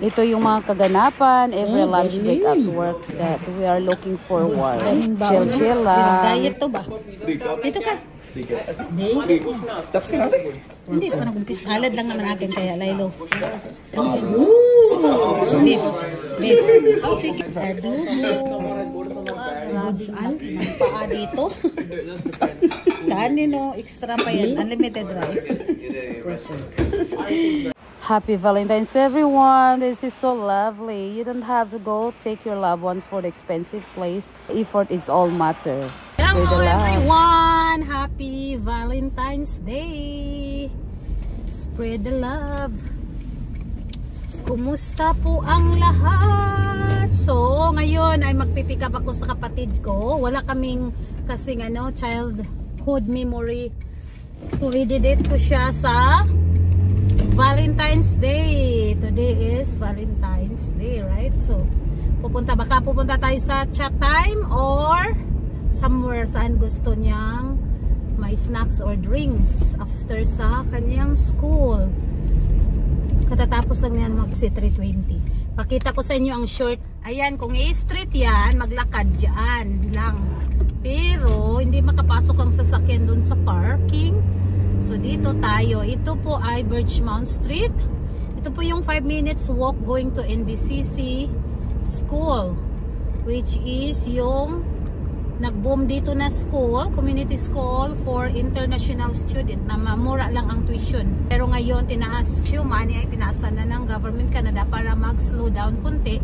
Ito yung mga kaganapan, every lunch break at work that we are looking forward. Chill lang. Diet to ba? Dito ka. Tapos ka natin? Hindi pa nag-umpis. Halad lang naman akin kaya Laylo. Beef. Adubo. Paa dito. Kanino, extra pa yan. Unlimited rice. Happy Valentine's everyone. This is so lovely. You don't have to go take your loved ones for the expensive place. Effort is all matter. Hello everyone. Happy Valentine's Day. Spread the love. Kumusta po ang lahat? So, ngayon ay magpipick up ako sa kapatid ko. Wala kaming kasing childhood memory. So, i-date ko siya sa Valentine's Day. Today is Valentine's Day, right? So, baka pupunta tayo sa chat time or somewhere saan gusto niyang may snacks or drinks after sa kanyang school. Katatapos lang yan mag-si 3:20. Pakita ko sa inyo ang short. Ayan, kung i-street yan, maglakad dyan lang. Pero, hindi makapasok ang sasakyan dun sa parking. So dito tayo, ito po ay Birchmount Street. Ito po yung 5 minutes walk going to NBCC School, which is yung nag-boom dito na school, community school for international student na mamura lang ang tuition. Pero ngayon tinaas yung money ay tinaasan na ng Government Canada para mag-slow down kunti.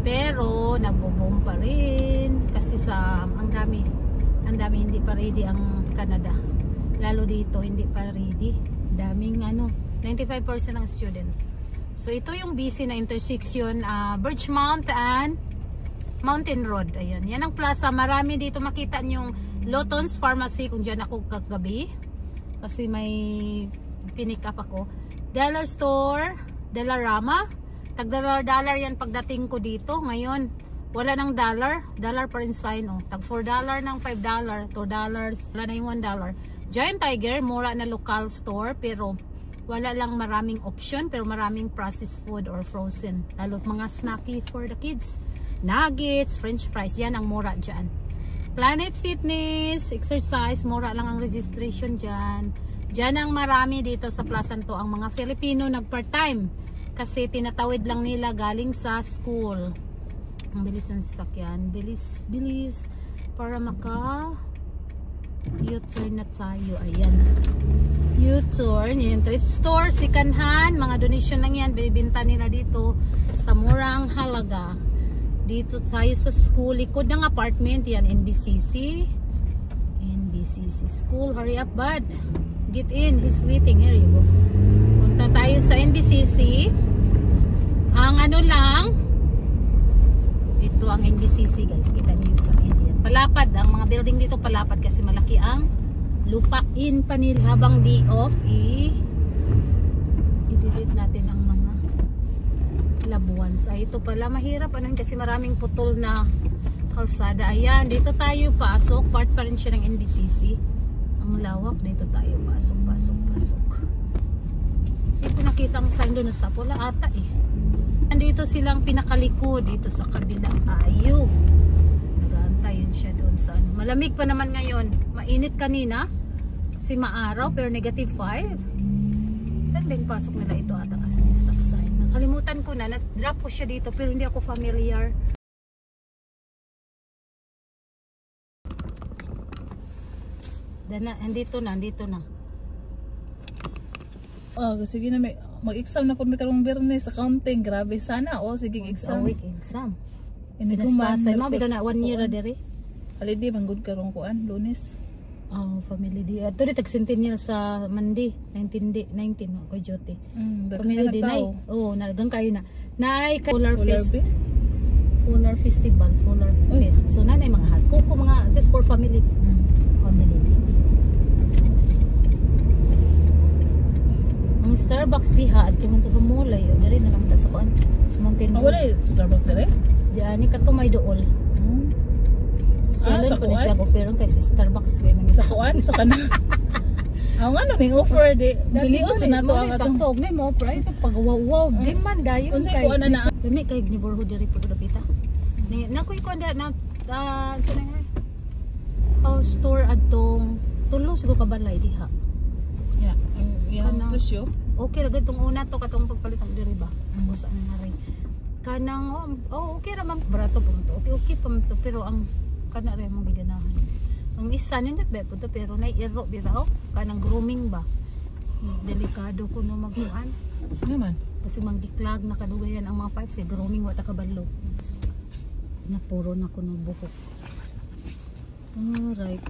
Pero nagbo-boom pa rin kasi sa ang dami hindi pa ready ang Canada. Lalo dito, hindi pa ready. Daming 95% ng student. So, ito yung busy na intersection, Birchmount and Mountain Road. Ayan. Yan ang plaza. Marami dito makita yung Lawton's Pharmacy kung dyan ako kagabi. Kasi may pinick up ako. Dollar Store, Dollarama. Tag-dollar yan pagdating ko dito. Ngayon, wala ng dollar. Dollar pa rin sign. Tag $4 ng $5, $2. Wala na yung $1. Giant Tiger, mura na local store pero wala lang maraming option pero maraming processed food or frozen. Lalo mga snacky for the kids. Nuggets, french fries, yan ang mura dyan. Planet Fitness, exercise, mura lang ang registration dyan. Dyan ang marami dito sa Plaza to ang mga Filipino nag-part-time kasi tinatawid lang nila galing sa school. Ang bilis ng sasakyan. Bilis para U-turn na tayo. Ayan. U-turn. Yan. Thrift store, sikanhan. Mga donation lang yan. Binibinta nila dito sa murang halaga. Dito tayo sa school. Likod ng apartment. Yan. NBCC. NBCC School. Hurry up, bud. Get in. He's waiting. Here you go. Punta tayo sa NBCC. Ang lang. Ito ang NBCC, guys. Kita niyo sa Indian. Palapad, ang mga building dito palapad kasi malaki ang lupain pa nila. Habang day off, i-delete natin ang mga labuans. Ay, ito pala mahirap kasi maraming putol na kalsada. Ayan, dito tayo pasok. Part pa rin siya ng NBCC. Ang lawak, dito tayo pasok. Dito nakita ang sign doon sa pula ata Nandito silang pinakalikod dito sa kabila tayo. Nag-aantay siya doon sa Malamig pa naman ngayon. Mainit kanina kasi maaraw pero -5. Saan ba yung pasok nila ito ata kasi may stop sign? Nakalimutan ko na. Na-drop ko siya dito pero hindi ako familiar. Andito na. Sige na mag-exam na po may karong Biyernes accounting. Grabe sana. Sige, exam. Week exam. Pinaspasay mo bitaw na 1 year dere. Holiday manggod karong kuan Lunes. Family day. Ato di tag-centennial sa Monday, 19 ako jote. Family day nay. Nagang kayo na. Naay Polar Fest. Polar Festival, Polar Fest. So nanay mga hat. Kuko mga just for family. Family day. Ang Starbucks diha at kumanto gamulay. Dali na lang ta sa kuan. Mountain. Wala sa Starbucks dere? Diani katumay dool. Salon ko ni siya offeran kay si Starbucks kay man sa kuan sa kana. Ang ano ning offer di bilion sa nato ang atong. sakto ni mo price pag wow di man dayon Unsay kay. kuan na? Dami kay neighborhood diri pud dapita. Ni nakoy ko na sa house store adtong tulo siguro ka balay diha. Ya, ang Kanang- presyo. Okay ra gud tong una to katong pagpalit ang diri ba. Usa na rin. Kanang okay ra man barato pa man to. Okay pa man to pero ang kana ra mong giganahan. Ang isa nindot ba po to pero nay iro bitaw kanang grooming ba. Delikado ko no magkuan. Naman. Kasi mangdiklag na kadugayan ang mga pipes kay grooming wa ta kabalo. Napuro na ko no buhok. Alright.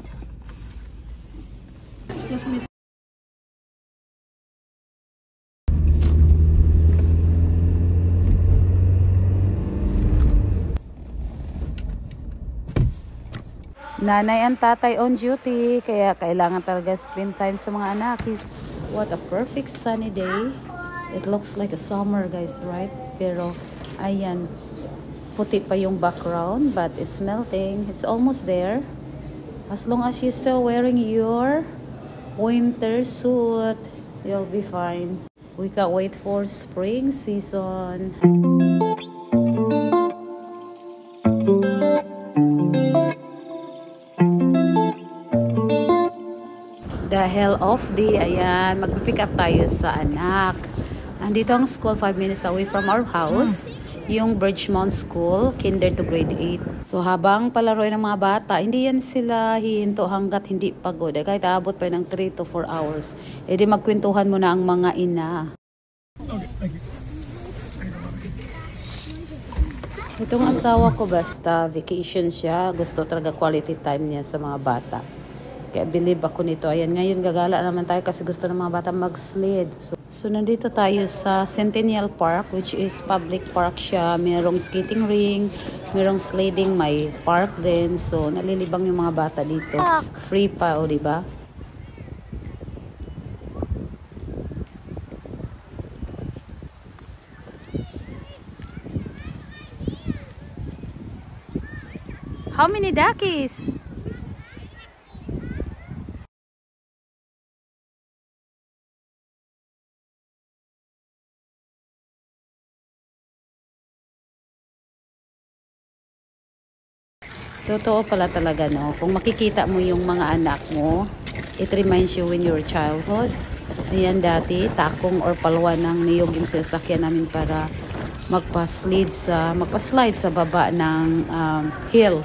Nanay and tatay on duty, kaya kailangan talaga spend time sa mga anak. What a perfect sunny day. It looks like a summer, guys, right? Pero, ayan, puti pa yung background, but it's melting. It's almost there. As long as you're still wearing your winter suit, you'll be fine. We can't wait for spring season. Dahil off day, ayan, mag-pick up tayo sa anak. Andito ang school 5 minutes away from our house. Yung Bridgemont School, kinder to grade 8. So habang palaroin ng mga bata, hindi yan sila hihinto hanggat hindi pagod. Kahit aabot pa ng 3 to 4 hours. E di magkwentuhan mo na ang mga ina. Itong asawa ko basta vacation siya. Gusto talaga quality time niya sa mga bata. Kaya believe ako nito. Ayan, ngayon gagala naman tayo kasi gusto ng mga bata mag-sled. So nandito tayo sa Centennial Park, which is public park siya. Merong skating ring, merong sledding, may park din. So nalilibang yung mga bata dito. Free pa, o diba? How many duckies? Totoo pala talaga, no? Kung makikita mo yung mga anak mo, it reminds you when your childhood. Ayan, dati, takong or palwa ng niyog yung sinasakyan namin para magpa-slide sa baba ng hill.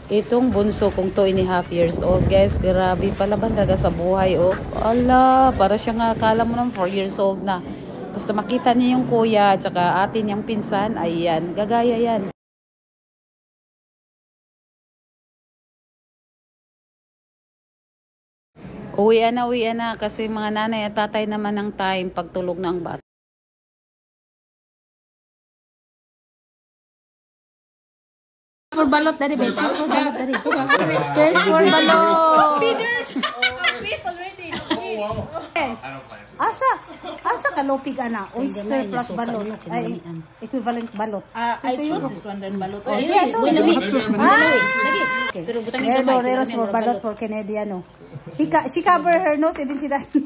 Itong bunso kong 2.5 years old, guys, grabe pala bandaga sa buhay, oh. Ala, para siya nga, akala mo ng 4 years old na. Basta makita niya yung kuya, tsaka atin yung pinsan, ayan, gagaya yan. Uwian na, kasi mga nanay at tatay naman ng time pagtulog na ang bata. For balot dari be. Cheers for balot dari. Cheers for balot. Feeders. Complete already. Yes. Asa ka lopig ana? Oyster plus balot. Ay equivalent balot. I choose this one then balot. Oh, yeah, ito. Lagi. Pero butang yung gamay. For balot for Canadian. She cover her nose even she doesn't.